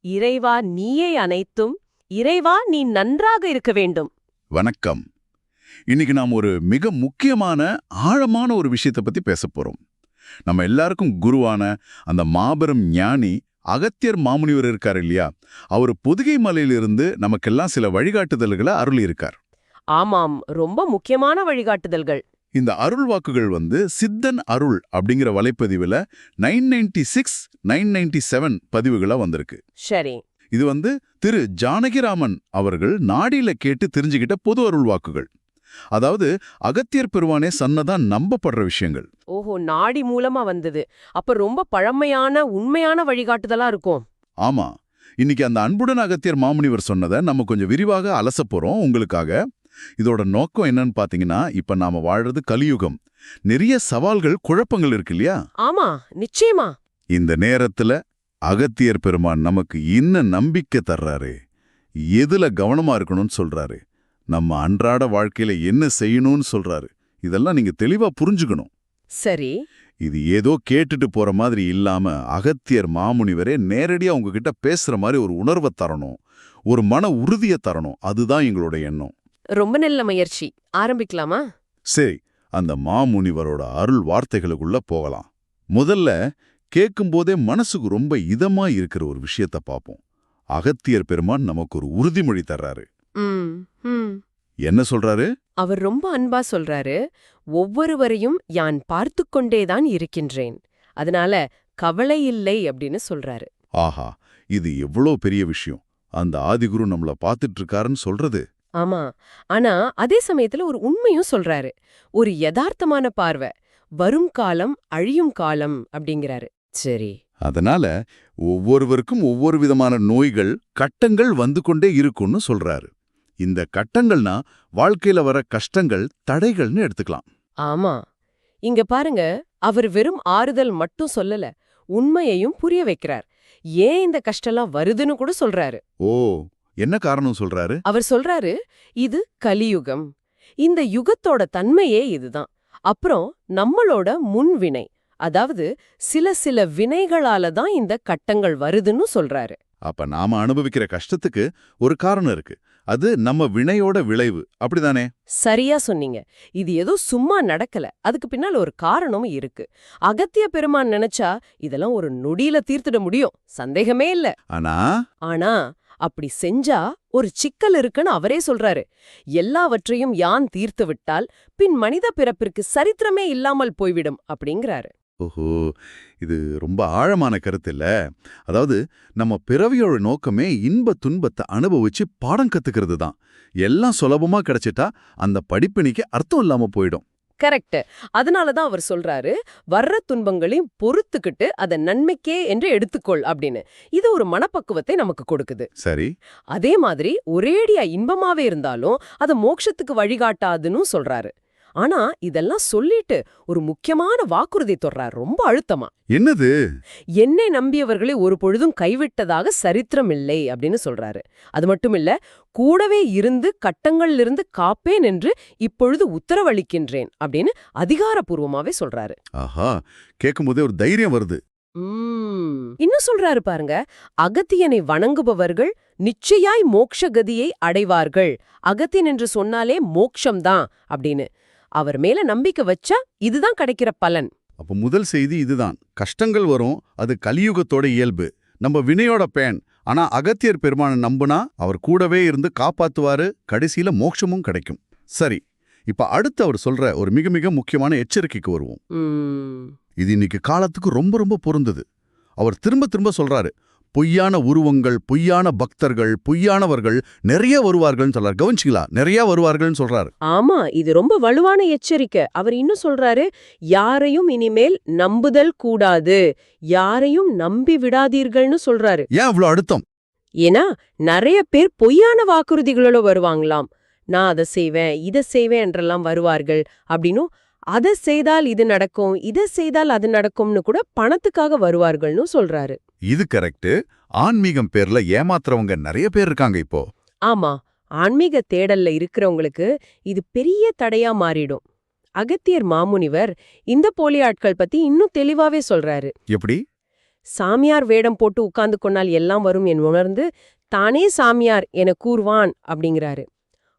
இறைவா நீயே அனைத்தும், இறைவா நீ நன்றாக இருக்க வேண்டும். வணக்கம். இன்னைக்கு நாம் ஒரு மிக முக்கியமான ஆழமான ஒரு விஷயத்தை பத்தி பேசப் போறோம். நம்ம எல்லாருக்கும் குருவான அந்த மாபெரும் ஞானி அகத்தியர் மாமுனிவர் இருக்கார் இல்லையா? அவர் பொதிகை மலையிலிருந்து நமக்கெல்லாம் சில வழிகாட்டுதல்களை அருளி இருக்கார். ஆமாம், ரொம்ப முக்கியமான வழிகாட்டுதல்கள். இந்த அருள் வாக்குகள் சித்தன் அருள் அப்படிங்கிற வலைப்பதிவுல 996, 997 பதிவுகளா வந்திருக்கு. சரி. இது திரு ஜானகிராமன் அவர்கள் நாடியில கேட்டு தெரிஞ்சுக்கிட்ட பொது அருள் வாக்குகள். அதாவது அகத்தியர் பெருமானே சன்னதான் நம்பப்படுற விஷயங்கள். ஓஹோ, நாடி மூலமா வந்தது. அப்ப ரொம்ப பழமையான உண்மையான வழிகாட்டுதலா இருக்கும். ஆமா, இன்னைக்கு அந்த அன்புடன் அகத்தியர் மாமுனிவர் சொன்னதை நம்ம கொஞ்சம் விரிவாக அலசப் போறோம் உங்களுக்காக. இதோட நோக்கம் என்னன்னு பாத்தீங்கன்னா, இப்ப நாம வாழ்றது கலியுகம். நிறைய சவால்கள், குழப்பங்கள் இருக்கு இல்லையா? ஆமா, நிச்சயமா. இந்த நேரத்துல அகத்தியர் பெருமான் நமக்கு இன்னும் நம்பிக்கை தர்றாரு. எதுல கவனமா இருக்கணும்னு சொல்றாரு, நம்ம அன்றாட வாழ்க்கையில என்ன செய்யணும்னு சொல்றாரு. இதெல்லாம் நீங்க தெளிவா புரிஞ்சுக்கணும். சரி. இது ஏதோ கேட்டுட்டு போற மாதிரி இல்லாம அகத்தியர் மாமுனிவரே நேரடியா உங்ககிட்ட பேசுற மாதிரி ஒரு உணர்வை தரணும், ஒரு மன உறுதியை தரணும். அதுதான் எங்களோட எண்ணம். ரொம்ப நல்ல முயற்சி. ஆரம்பிக்கலாமா? சரி, அந்த மாமுனிவரோட அருள் வார்த்தைகளுக்குள்ள போகலாம். முதல்ல கேட்கும்போதே மனசுக்கு ரொம்ப இதமா இருக்கிற ஒரு விஷயத்த பார்ப்போம். அகத்தியர் பெருமான் நமக்கு ஒரு உறுதிமொழி தர்றாரு. ம், ம். என்ன சொல்றாரு? அவர் ரொம்ப அன்பா சொல்றாரு, ஒவ்வொருவரையும் யான் பார்த்துக் கொண்டேதான் இருக்கின்றேன், அதனால கவலை இல்லை அப்படின்னு சொல்றாரு. ஆஹா, இது எவ்வளோ பெரிய விஷயம். அந்த ஆதிகுரு நம்மள பார்த்துட்டு இருக்காருன்னு சொல்றது. ஆமா, ஆனா அதே சமயத்துல ஒரு உண்மையும் சொல்றாரு. ஒரு யதார்த்தமான பார்வை. வரும் காலம் அழியும் காலம் அப்படிங்கிறாரு. சரி. அதனால ஒவ்வொருவருக்கும் ஒவ்வொரு விதமான நோய்கள், கட்டங்கள் வந்து கொண்டே இருக்கும்னு சொல்றாரு. இந்த கட்டங்கள்னா வாழ்க்கையில வர கஷ்டங்கள், தடைகள்னு எடுத்துக்கலாம். ஆமா, இங்க பாருங்க, அவர் வெறும் ஆறுதல் மட்டும் சொல்லல, உண்மையையும் புரிய வைக்கிறார். ஏன் இந்த கஷ்டம்லாம் வருதுன்னு கூட சொல்றாரு. ஓ, என்ன காரணம் சொல்றாரு? அவர் சொல்றாரு, இது கலியுகம், இந்த யுகத்தோட தன்மையே இதுதான். அப்புறம் நம்மளோட முன்வினை, அதாவது சில வினைகளால தான் இந்த கட்டங்கள் வருதுன்னு சொல்றாரு. அப்ப நாம அனுபவிக்கிற கஷ்டத்துக்கு ஒரு காரணம் இருக்கு. அது நம்ம வினையோட விளைவு, அப்படிதானே? சரியா சொன்னீங்க. இது ஏதோ சும்மா நடக்கல, அதுக்கு பின்னால் ஒரு காரணமும் இருக்கு. அகத்திய பெருமான் நினைச்சா இதெல்லாம் ஒரு நொடியில தீர்த்திட முடியும், சந்தேகமே இல்ல. ஆனா அப்படி செஞ்சா ஒரு சிக்கல் இருக்குன்னு அவரே சொல்றாரு. எல்லாவற்றையும் யான் தீர்த்து விட்டால் பின் மனித பிறப்பிற்கு சரித்திரமே இல்லாமல் போய்விடும் அப்படிங்கிறாரு. ஓஹோ, இது ரொம்ப ஆழமான கருத்து இல்ல? அதாவது நம்ம பிறவியோட நோக்கமே இன்ப துன்பத்தை அனுபவிச்சு பாடம் கத்துக்கிறது தான். எல்லாம் சுலபமா கிடைச்சிட்டா அந்த படிப்பினைக்கு அர்த்தம் இல்லாம போயிடும். கரெக்ட். அதனாலதான் அவர் சொல்றாரு, வர்ற துன்பங்களையும் பொறுத்துக்கிட்டு அதை நன்மைக்கே என்று எடுத்துக்கொள் அப்படின்னு. இது ஒரு மனப்பக்குவத்தை நமக்கு கொடுக்குது. சரி. அதே மாதிரி ஒரேடியா இன்பமாவே இருந்தாலும் அது மோட்சத்துக்கு வழிகாட்டாதுன்னு சொல்றாரு. ஆனா இதெல்லாம் சொல்லிட்டு ஒரு முக்கியமான வாக்குறுதி தொடுறார், ரொம்ப அழுத்தமா. என்னது? என்னை நம்பியவர்களை ஒரு பொழுதும் கைவிட்டதாக சரித்திரம் இல்லை அப்படின்னு சொல்றாரு. அது மட்டுமில்ல, கூடவே இருந்து கட்டங்களிலிருந்து காப்பேன் என்று இப்பொழுது உத்தரவளிக்கின்றேன் அப்படின்னு அதிகாரப்பூர்வமாவே சொல்றாரு. ஆஹா, கேட்கும்போதே ஒரு தைரியம் வருது. இன்னும் சொல்றாரு பாருங்க, அகத்தியனை வணங்குபவர்கள் நிச்சயாய் மோக்ஷகதியை அடைவார்கள். அகத்தியன் என்று சொன்னாலே மோக்ஷம்தான் அப்படின்னு. அவர் மேல நம்பிக்கை வச்சா இதுதான் கிடைக்கிற பலன். அப்ப முதல் செய்தி இதுதான். கஷ்டங்கள் வரும், அது கலியுகத்தோட இயல்பு, நம்ம வினையோட பேன். ஆனா அகத்தியர் பெருமானை நம்புனா அவர் கூடவே இருந்து காப்பாத்துவாரு, கடைசியில மோட்சமும் கிடைக்கும். சரி, இப்ப அடுத்து அவர் சொல்ற ஒரு மிக மிக முக்கியமான எச்சரிக்கைக்கு வருவோம். இது இன்னைக்கு காலத்துக்கு ரொம்ப ரொம்ப பொருந்தது. அவர் திரும்ப திரும்ப சொல்றாரு, பொய்யான உருவங்கள், பொய்யான பக்தர்கள், பொய்யானவர்கள் நிறைய வருவார்கள்னு சொல்றாரு. கவனிச்சிங்களா? நிறைய வருவார்கள்னு சொல்றாரு. ஆமா, இது ரொம்ப வலுவான எச்சரிக்கை. அவர் இன்னும் சொல்றாரு, யாரையும் இனிமேல் நம்புதல் கூடாது, யாரையும் நம்பி விடாதீர்கள்னு சொல்றாரு. ஏன் இவ்வளவு அழுத்தம்? ஏன்னா நிறைய பேர் பொய்யான வாக்குறுதிகளோட வருவாங்களாம். நான் அதை செய்வேன், இதை செய்வேன் என்றெல்லாம் வருவார்கள் அப்படின்னும், அதை செய்தால் இது நடக்கும், இதை செய்தால் அது நடக்கும்னு கூட பணத்துக்காக வருவார்கள்னு சொல்றாரு. இது கரெக்ட். ஆன்மீகம் பேர்ல ஏமாத்துறவங்க நிறைய பேர் இருக்காங்க இப்போ. ஆமா, ஆன்மீக தேடல்ல இருக்கிறவங்களுக்கு இது பெரிய தடையா மாறிடும். அகத்தியர் மாமுனிவர் இந்த போலி ஆட்கள் பத்தி இன்னும் தெளிவாவே சொல்றாரு. எப்படி? சாமியார் வேடம் போட்டு உட்கார்ந்து கொண்டால் எல்லாம் வரும் என் உணர்ந்து தானே சாமியார் என கூறுவான் அப்படிங்கிறாரு.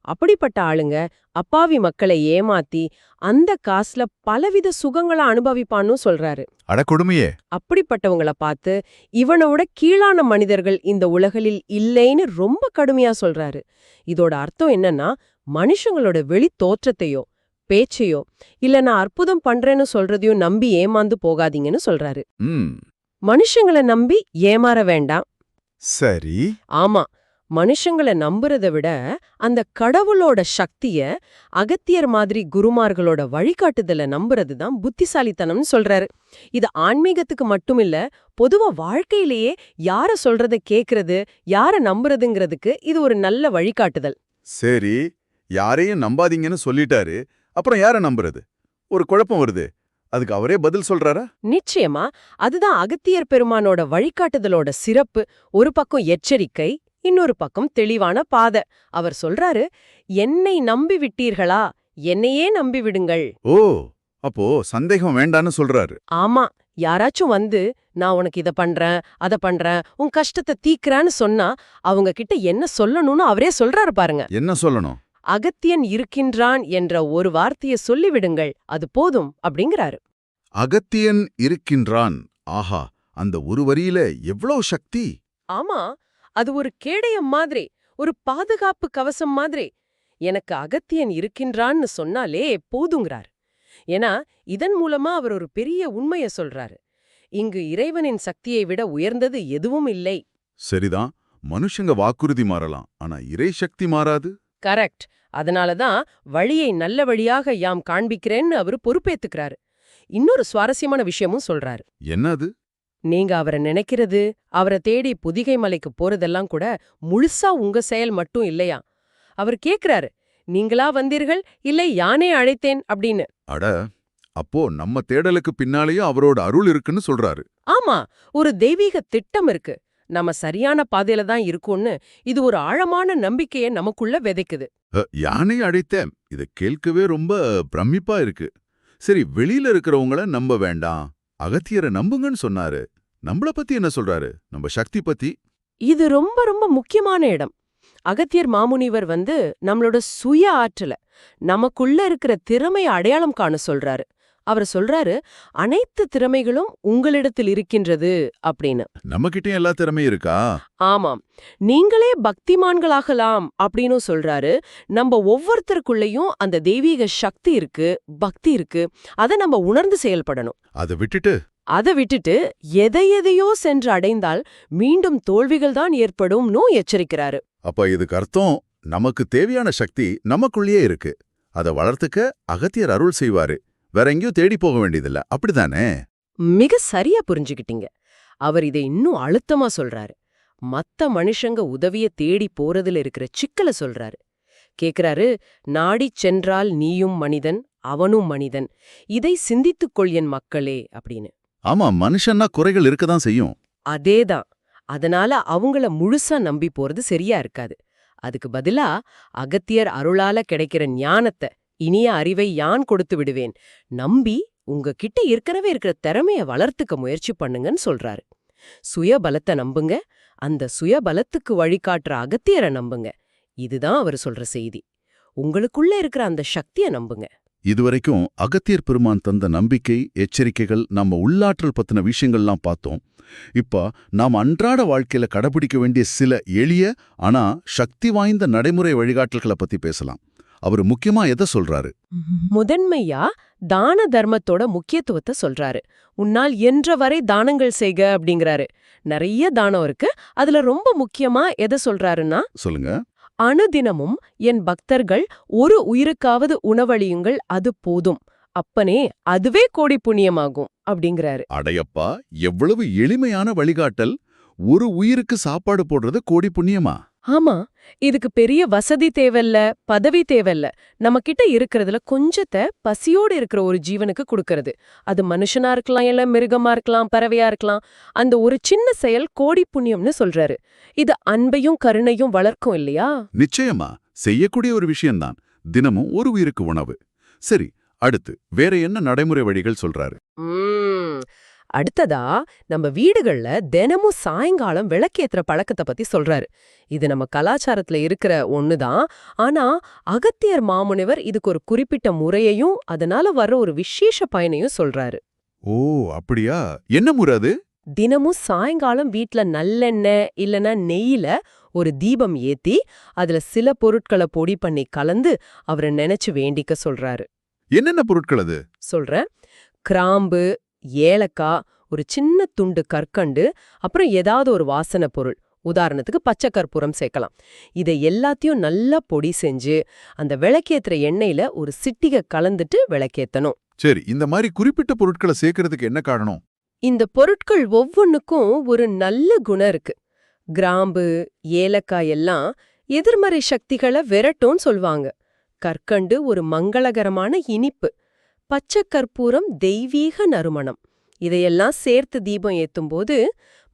அப்படிப்பட்ட ஆளுங்க அப்பாவி மக்களை ஏமாத்தி அந்த காசுல பலவித சுகங்களை அனுபவிப்பான்னு சொல்றாரு. அட கொடுமையே. அப்படிப்பட்டவங்கள பார்த்து இவனோட கீழான மனிதர்கள் இந்த உலகில் இல்லைன்னு ரொம்ப கடுமையா சொல்றாரு. இதோட அர்த்தம் என்னன்னா, மனுஷங்களோட வெளி தோற்றத்தையோ பேச்சையோ இல்ல நான் அற்புதம் பண்றேன்னு சொல்றதையும் நம்பி ஏமாந்து போகாதீங்கன்னு சொல்றாரு. மனுஷங்களை நம்பி ஏமாற வேண்டாம். சரி. ஆமா, மனுஷங்களை நம்புறதை விட அந்த கடவுளோட சக்திய அகத்தியர் மாதிரி குருமார்களோட வழிகாட்டுதல நம்புறது தான் புத்திசாலித்தனம்னு சொல்றாரு. இது ஆன்மீகத்துக்கு மட்டுமில்ல, பொதுவா வாழ்க்கையிலேயே யார சொல்றத கேக்குறது யார நம்புறதுங்கிறதுக்கு இது ஒரு நல்ல வழிகாட்டுதல். சரி, யாரையும் நம்பாதீங்கன்னு சொல்லிட்டாரு, அப்புறம் யார நம்புறது? ஒரு குழப்பம் வருது. அதுக்கு அவரே பதில் சொல்றாரா? நிச்சயமா, அதுதான் அகத்தியர் பெருமானோட வழிகாட்டுதலோட சிறப்பு. ஒரு பக்கம் எச்சரிக்கை, இன்னொரு பக்கம் தெளிவான பாதை. அவர் சொல்றாரு, என்னை நம்பி விட்டீர்களா, என்னையே நம்பி விடுங்கள். ஓ, அப்போ சந்தேகம் வேண்டான்னு சொல்றாரு. ஆமா, யாராச்சும் வந்து நான் உனக்கு இத பண்றேன் அத பண்றேன் உன் கஷ்டத்தை தீக்குறான்னு சொன்னா அவங்க கிட்ட என்ன சொல்லணும்னு அவரே சொல்றாரு பாருங்க. என்ன சொல்லணும்? அகத்தியன் இருக்கின்றான் என்ற ஒரு வார்த்தையை சொல்லிவிடுங்கள், அது போதும் அப்படிங்கிறாரு. அகத்தியன் இருக்கின்றான். ஆஹா, அந்த ஒரு வரியில எவ்வளவு சக்தி! ஆமா, அது ஒரு கேடயம் மாதிரி, ஒரு பாதுகாப்பு கவசம் மாதிரி. எனக்கு அகத்தியன் இருக்கின்றான்னு சொன்னாலே போதுங்கிறார். ஏன்னா இதன் மூலமா அவர் ஒரு பெரிய உண்மைய சொல்றாரு. இங்கு இறைவனின் சக்தியை விட உயர்ந்தது எதுவும் இல்லை. சரிதான், மனுஷங்க வாக்குறுதி மாறலாம், ஆனா இறை சக்தி மாறாது. கரெக்ட். அதனாலதான் வழியை நல்ல வழியாக யாம் காண்பிக்கிறேன்னு அவரு பொறுப்பேத்துக்கிறாரு. இன்னொரு சுவாரஸ்யமான விஷயமும் சொல்றாரு. என்னது? நீங்க அவரை நினைக்கிறது, அவரை தேடி புதிகை மலைக்கு போறதெல்லாம் கூட முழுசா உங்க செயல் மட்டும் இல்லையா. அவர் கேக்குறாரு, நீங்களா வந்தீர்கள் இல்லை யானே அழைத்தேன் அப்படின்னு. அட, அப்போ நம்ம தேடலுக்கு பின்னாலேயும் அவரோட அருள் இருக்குன்னு சொல்றாரு. ஆமா, ஒரு தெய்வீக திட்டம் இருக்கு. நம்ம சரியான பாதையில தான் இருக்கோம்னு இது ஒரு ஆழமான நம்பிக்கையை நமக்குள்ள விதைக்குது. யானை அழைத்தேன், இத கேட்கவே ரொம்ப பிரமிப்பா இருக்கு. சரி, வெளியில இருக்கிறவங்கள நம்ப வேண்டாம், அகத்தியரை நம்புங்கன்னு சொன்னாரு. நம்மள பத்தி என்ன சொல்றாரு? நம்ம சக்தி பத்தி. இது ரொம்ப ரொம்ப முக்கியமான இடம். அகத்தியர் மாமுனிவர் வந்து நம்மளோட சுய ஆற்றல, நமக்குள்ள இருக்கிற திறமையை அடையாளம் காண சொல்றாரு. அவர் சொல்றாரு, அனைத்து திறமைகளும் உங்களிடத்தில் இருக்கின்றது அப்படின்னு. நம்மகிட்டயும் எல்லா திறமையும் இருக்கா? ஆமாம், நீங்களே பக்திமான்களாகலாம் அப்படின்னு சொல்றாரு. நம்ம ஒவ்வொருத்தருக்குள்ளேயும் அந்த தெய்வீக சக்தி இருக்கு, பக்தி இருக்கு. அதை நம்ம உணர்ந்து செயல்படணும். அதை விட்டுட்டு எதையோ சென்று அடைந்தால் மீண்டும் தோல்விகள் தான் ஏற்படும்னு எச்சரிக்கிறாரு. அப்ப இதுக்கு அர்த்தம், நமக்கு தேவையான சக்தி நமக்குள்ளேயே இருக்கு. அதை வளர்த்துக்க அகத்தியர் அருள் செய்வாரு. வேற எங்கேயும் தேடி போக வேண்டியதில்ல, அப்படிதானே? மிக சரியா புரிஞ்சுக்கிட்டீங்க. அவர் இதை இன்னும் அழுத்தமா சொல்றாரு. மத்த மனுஷங்க உதவிய தேடி போறதுல இருக்கிற சிக்கல சொல்றாரு. கேக்குறாரு, நாடிச் சென்றால் நீயும் மனிதன், அவனும் மனிதன், இதை சிந்தித்துக்கொள் என் மக்களே அப்படின்னு. ஆமா, மனுஷன்னா குறைகள் இருக்கதான் செய்யும். அதேதான். அதனால அவங்கள முழுசா நம்பி போறது சரியா இருக்காது. அதுக்கு பதிலா அகத்தியர் அருளால கிடைக்கிற ஞானத்தை, இனிய அறிவை யான் கொடுத்து விடுவேன், நம்பி உங்ககிட்ட இருக்கிற திறமைய வளர்த்துக்க முயற்சி பண்ணுங்கன்னு சொல்றாரு. சுயபலத்தை நம்புங்க, அந்த சுயபலத்துக்கு வழிகாட்டுற அகத்தியரை நம்புங்க. இதுதான் அவர் சொல்ற செய்தி. உங்களுக்குள்ள இருக்கிற அந்த சக்தியை நம்புங்க. இதுவரைக்கும் அகத்தியர் பெருமான் தந்த நம்பிக்கை, எச்சரிக்கைகள், நம்ம உள்ளாற்றல் பத்தின விஷயங்கள்லாம் பார்த்தோம். இப்ப நாம் அன்றாட வாழ்க்கையில கடைபிடிக்க வேண்டிய சில எளிய ஆனா சக்தி வாய்ந்த நடைமுறை வழிகாட்டல்களை பத்தி பேசலாம். அவர் முக்கியமா எதை சொல்றாரு? முதன்மையா தான தர்மத்தோட முக்கியத்துவத்தை சொல்றாரு. உன்னால் என்ற வரை தானங்கள் செய்க அப்படிங்கிறாரு. நிறைய தானம் இருக்கு. அதுல ரொம்ப முக்கியமா எதை சொல்றாருன்னா, சொல்லுங்க. அனுதினமும் என் பக்தர்கள் ஒரு உயிருக்காவது உணவளியுங்கள், அது போதும், அப்பனே அதுவே கோடி புண்ணியமாகும் அப்படிங்கிறாரு. அடையப்பா, எவ்வளவு எளிமையான வழிகாட்டல்! ஒரு உயிருக்கு சாப்பாடு போடுறது கோடி புண்ணியமா? ஆமா, இதுக்கு பெரிய வசதி தேவையில்ல, பதவி தேவையில்ல. நம்ம கிட்ட இருக்கிறதுல கொஞ்சத்தை பசியோடு இருக்கிற ஒரு ஜீவனுக்கு கொடுக்கறது. அது மனுஷனா இருக்கலாம், இல்ல மிருகமா இருக்கலாம், பறவையா இருக்கலாம். அந்த ஒரு சின்ன செயல் கோடி புண்ணியம்னு சொல்றாரு. இது அன்பையும் கருணையும் வளர்க்கும் இல்லையா? நிச்சயமா செய்யக்கூடிய ஒரு விஷயம்தான். தினமும் ஒரு உயிருக்கு உணவு. சரி, அடுத்து வேற என்ன நடைமுறை வழிகள் சொல்றாரு? அடுத்ததா நம்ம வீடுகள்ல தினமும் சாயங்காலம் விளக்கேத்துற பழக்கத்தை பத்தி சொல்றாரு. இது நம்ம கலாச்சாரத்துல இருக்கிற ஒண்ணுதான். ஆனா அகத்தியர் மாமுனிவர் இதுக்கு ஒரு குறிப்பிட்ட முறையையும் அதனால வர்ற ஒரு விசேஷ பயனையும் சொல்றாரு. ஓ அப்படியா? என்ன முறை அது? தினமும் சாயங்காலம் வீட்ல நல்லெண்ணெய் இல்லனா நெய்யில ஒரு தீபம் ஏத்தி அதுல சில பொருட்களை பொடி பண்ணி கலந்து அவரை நினைச்சு வேண்டிக்க சொல்றாரு. என்னென்ன பொருட்கள் அது? சொல்றேன். கிராம்பு, ஏலக்காய், ஒரு சின்ன துண்டு கற்கண்டு, அப்புறம் ஏதாவது ஒரு வாசனை பொருள், உதாரணத்துக்கு பச்சை கற்பூரம் சேர்க்கலாம். இதை எல்லாத்தையும் நல்லா பொடி செஞ்சு அந்த விளக்கேத்துற எண்ணெயில ஒரு சிட்டிகை கலந்துட்டு விளக்கேத்தணும். சரி, இந்த மாதிரி குறிப்பிட்ட பொருட்களை சேர்க்கறதுக்கு என்ன காரணம்? இந்த பொருட்கள் ஒவ்வொன்னுக்கும் ஒரு நல்ல குணம் இருக்கு. கிராம்பு, ஏலக்காய் எல்லாம் எதிர்மறை சக்திகளை விரட்டும்னு சொல்வாங்க. கற்கண்டு ஒரு மங்களகரமான இனிப்பு, பச்சை கற்பூரம் தெய்வீக நறுமணம். இதையெல்லாம் சேர்த்து தீபம் ஏத்தும்போது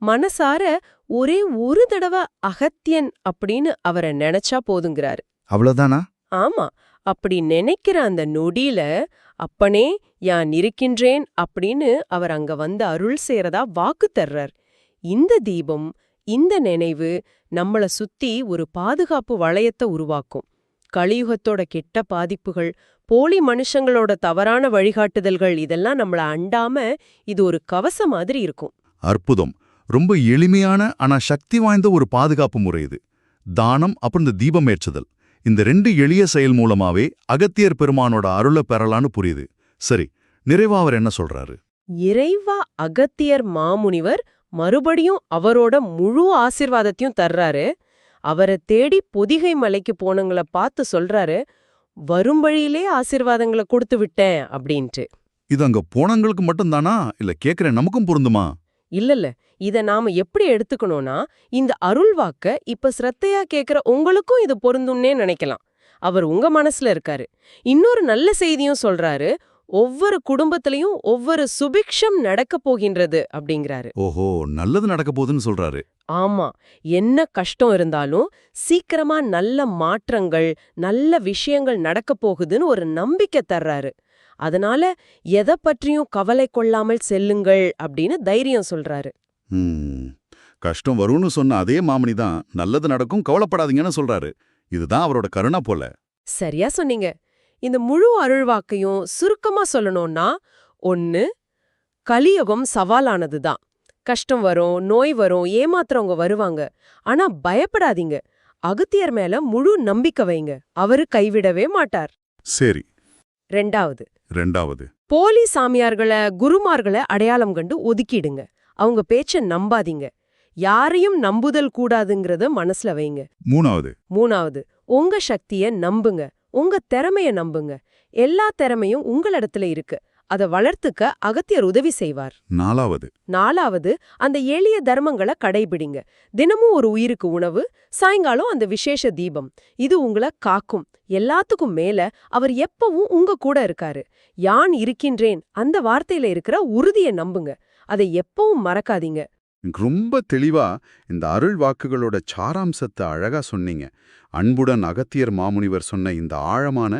மனசார ஒரே ஒரு தடவை அகத்தியன் அப்படின்னு அவரை நினைச்சா போதுங்கிறாரு. அவ்வளவுதானா? ஆமா, அப்படி நினைக்கிற அந்த நொடியில அப்பனே யான் இருக்கின்றேன் அப்படின்னு அவர் அங்க வந்து அருள் செய்யறதா வாக்கு தர்றார். இந்த தீபம், இந்த நினைவு நம்மள சுத்தி ஒரு பாதுகாப்பு வளையத்தை உருவாக்கும். கலியுகத்தோட கெட்ட பாதிப்புகள், போலி மனுஷங்களோட தவறான வழிகாட்டுதல்கள் இதெல்லாம் நம்மள அண்டாம இது ஒரு கவசம் மாதிரி இருக்கும். அற்புதம். ரொம்ப எளிமையான ஆனா சக்தி வாய்ந்த ஒரு பாதுகாப்பு முறை இது. தானம் அப்புறம் இந்த தீபம் ஏற்றுதல், இந்த 2 எளிய செயல் மூலமாவே அகத்தியர் பெருமானோட அருளை பெறலான்னு புரியுது. சரி, நிறைவா அவர் என்ன சொல்றாரு? இறைவா அகத்தியர் மாமுனிவர் மறுபடியும் அவரோட முழு ஆசீர்வாதத்தையும் தர்றாரு. அவரை தேடி பொதிகை மலைக்கு போனவங்கள பார்த்து சொல்றாரு, வரும் வழியிலே ஆசீர்வாதங்களை கொடுத்து விட்டேன் அப்படின்ட்டு. இது அங்க போனவங்களுக்கு மட்டும்தானா, இல்ல கேக்குற நமக்கும் பொருந்துமா? இல்லல்ல, இத நாம எப்படி எடுத்துக்கணும்னா, இந்த அருள் வாக்க இப்ப சிரத்தையா கேக்குற உங்களுக்கும் இது பொருந்தும்னே நினைக்கலாம். அவர் உங்க மனசுல இருக்காரு. இன்னொரு நல்ல செய்தியும் சொல்றாரு, ஒவ்வொரு குடும்பத்திலையும் ஒவ்வொரு சுபிக்ஷம் நடக்க போகின்றது அப்படிங்கிறாரு. ஓஹோ, நல்லது நடக்க போகுதுன்னு சொல்றாரு. ஆமா, என்ன கஷ்டம் இருந்தாலும் சீக்கிரமா நல்ல மாற்றங்கள், நல்ல விஷயங்கள் நடக்க போகுதுன்னு ஒரு நம்பிக்கை தர்றாரு. அதனால எதை பற்றியும் கவலை கொள்ளாமல் செல்லுங்கள் அப்படின்னு தைரியம் சொல்றாரு. கஷ்டம் வரும்னு சொன்ன அதே மாமணி தான் நல்லது நடக்கும் கவலைப்படாதீங்கன்னு சொல்றாரு. இதுதான் அவரோட கருணை போல. சரியா சொன்னீங்க. இந்த முழு அருள்வாக்கையும் சுருக்கமா சொல்லணும்னா, 1, கலியுகம் சவாலானதுதான். கஷ்டம் வரும், நோய் வரும், ஏமாத்துறவங்க வருவாங்க. ஆனா பயப்படாதீங்க. அகத்தியர் மேல முழு நம்பிக்கை வைங்க. அவரு கைவிடவே மாட்டார். சரி. 2, போலி சாமியார்களை, குருமார்களை அடையாளம் கண்டு ஒதுக்கிடுங்க. அவங்க பேச்ச நம்பாதீங்க. யாரையும் நம்புதல் கூடாதுங்கிறத மனசுல வைங்க. 3, உங்க சக்திய நம்புங்க. உங்க திறமைய நம்புங்க. எல்லா திறமையும் உங்களிடத்துல இருக்கு. அதை வளர்த்துக்க அகத்தியர் உதவி செய்வார். 4, அந்த எளிய தர்மங்களை கடைபிடிங்க. தினமும் ஒரு உயிருக்கு உணவு, சாயங்காலம் அந்த விசேஷ தீபம். இது உங்களை காக்கும். எல்லாத்துக்கும் மேல அவர் எப்பவும் உங்க கூட இருக்காரு. யான் இருக்கின்றேன் அந்த வார்த்தையில இருக்கிற உறுதியை நம்புங்க. அதை எப்பவும் மறக்காதீங்க. ரொம்ப தெளிவா இந்த அருள் வாக்குகளோட சாராம்சத்தை அழகா சொன்னீங்க. அன்புடன் அகத்தியர் மாமுனிவர் சொன்ன இந்த ஆழமான,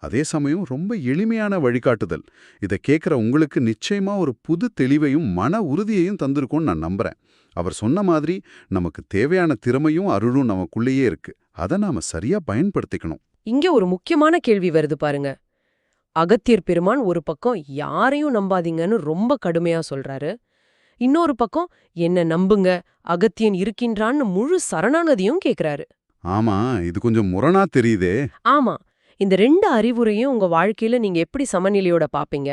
அதே சமயம் ரொம்ப எளிமையான வழிகாட்டுதல், இதை கேட்குற உங்களுக்கு நிச்சயமா ஒரு புது தெளிவையும் மன உறுதியையும் தந்திருக்கும்னு நான் நம்புறேன். அவர் சொன்ன மாதிரி நமக்கு தேவையான திறமையும் அருளும் நமக்குள்ளேயே இருக்கு. அதை நாம சரியா பயன்படுத்திக்கணும். இங்க ஒரு முக்கியமான கேள்வி வருது பாருங்க. அகத்தியர் பெருமான் ஒரு பக்கம் யாரையும் நம்பாதீங்கன்னு ரொம்ப கடுமையா சொல்றாரு. இன்னொரு பக்கம் என்ன நம்புங்க, அகத்தியன் இருக்கின்றான்னு முழு சரணாகதியும் கேக்குறாரு. ஆமா, இது கொஞ்சம் முரணா தெரியுதே. ஆமா, இந்த 2 அறிவுரையும் உங்க வாழ்க்கையில நீங்க எப்படி சமநிலையோட பாப்பீங்க?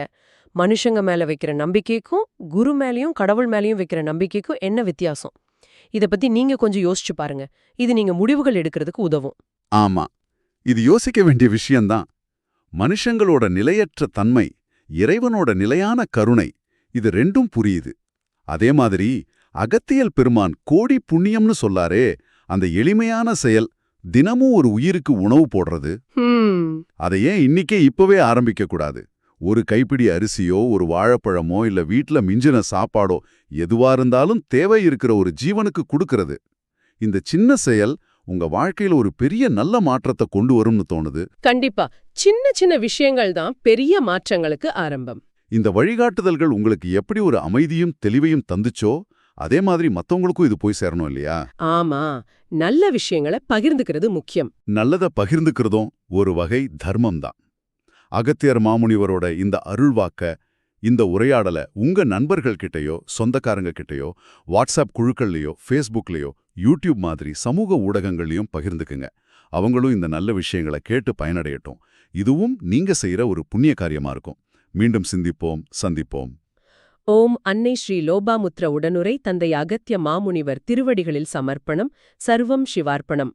மனுஷங்க மேல வைக்கிற நம்பிக்கைக்கும் குரு மேலயும் கடவுள் மேலயும் வைக்கிற நம்பிக்கைக்கும் என்ன வித்தியாசம்? இத பத்தி நீங்க கொஞ்சம் யோசிச்சு பாருங்க. இது நீங்க முடிவுகள் எடுக்கிறதுக்கு உதவும். ஆமா, இது யோசிக்க வேண்டிய விஷயம்தான். மனுஷங்களோட நிலையற்ற தன்மை, இறைவனோட நிலையான கருணை, இது 2ம் புரியுது. அதே மாதிரி அகத்தியல் பெருமான் கோடி புண்ணியம்னு சொல்லாரே, அந்த எளிமையான செயல், தினமும் ஒரு உயிருக்கு உணவு போடுறது, அதை ஏன் இன்னிக்கே இப்பவே ஆரம்பிக்க கூடாது? ஒரு கைப்பிடி அரிசியோ, ஒரு வாழைப்பழமோ, இல்ல வீட்ல மிஞ்சின சாப்பாடோ, எதுவா இருந்தாலும் தேவை இருக்கிற ஒரு ஜீவனுக்கு கொடுக்கறது. இந்த சின்ன செயல் உங்க வாழ்க்கையில ஒரு பெரிய நல்ல மாற்றத்தை கொண்டு வரும்னு தோணுது. கண்டிப்பா, சின்ன சின்ன விஷயங்கள் தான் பெரிய மாற்றங்களுக்கு ஆரம்பம். இந்த வழிகாட்டுதல்கள் உங்களுக்கு எப்படி ஒரு அமைதியும் தெளிவையும் தந்துச்சோ அதே மாதிரி மத்தவங்களுக்கும் இது போய் சேரணும் இல்லையா? ஆமா, நல்ல விஷயங்களை பகிர்ந்துக்கிறது முக்கியம். நல்லத பகிர்ந்துக்கிறதும் ஒரு வகை தர்மம் தான். அகத்தியர் மாமுனிவரோட இந்த அருள்வாக்க, இந்த உரையாடலை உங்க நண்பர்கள் கிட்டயோ சொந்தக்காரங்க கிட்டயோ வாட்ஸ்அப் குழுக்கள்லயோ ஃபேஸ்புக்லயோ யூடியூப் மாதிரி சமூக ஊடகங்கள்லயும் பகிர்ந்துக்குங்க. அவங்களும் இந்த நல்ல விஷயங்களை கேட்டு பயனடையட்டும். இதுவும் நீங்க செய்யற ஒரு புண்ணிய காரியமா இருக்கும். மீண்டும் சிந்திப்போம், சந்திப்போம். ஓம் அன்னை ஸ்ரீ லோபாமுத்ர உடனுரை தந்தை அகத்திய மாமுனிவர் திருவடிகளில் சமர்ப்பணம். சர்வம் சிவார்ப்பணம்.